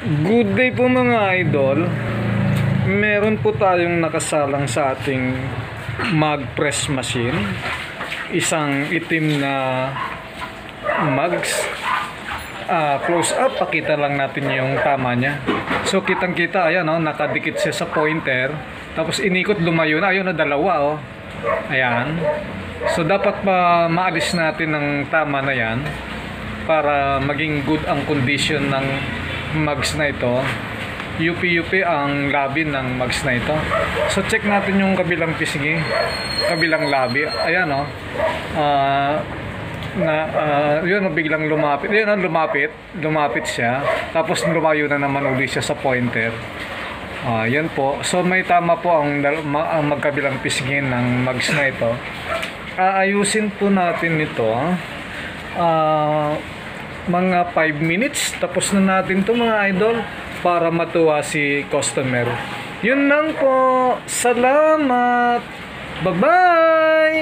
Good day po mga idol. Meron po tayong nakasalang sa ating mag press machine. Isang itim na mugs. Close up, pakita lang natin yung tama niya. So kitang kita, ayan nakadikit siya sa pointer. Tapos inikot lumayo na, ayun na dalawa Ayan. So dapat maalis natin ng tama na yan para maging good ang condition ng mugs na ito. UP ang labi ng mugs na ito. So check natin yung kabilang pisngi, kabilang labi. Ayan yun biglang lumapit. Yun lumapit siya. Tapos lumayo na naman uli siya sa pointer. Yan po. So may tama po ang magkabilang pisngi ng mugs na ito. Aayusin po natin ito. Mga 5 minutes tapos na natin to mga idol para matuwa si customer. Yun lang po. Salamat. Bye bye.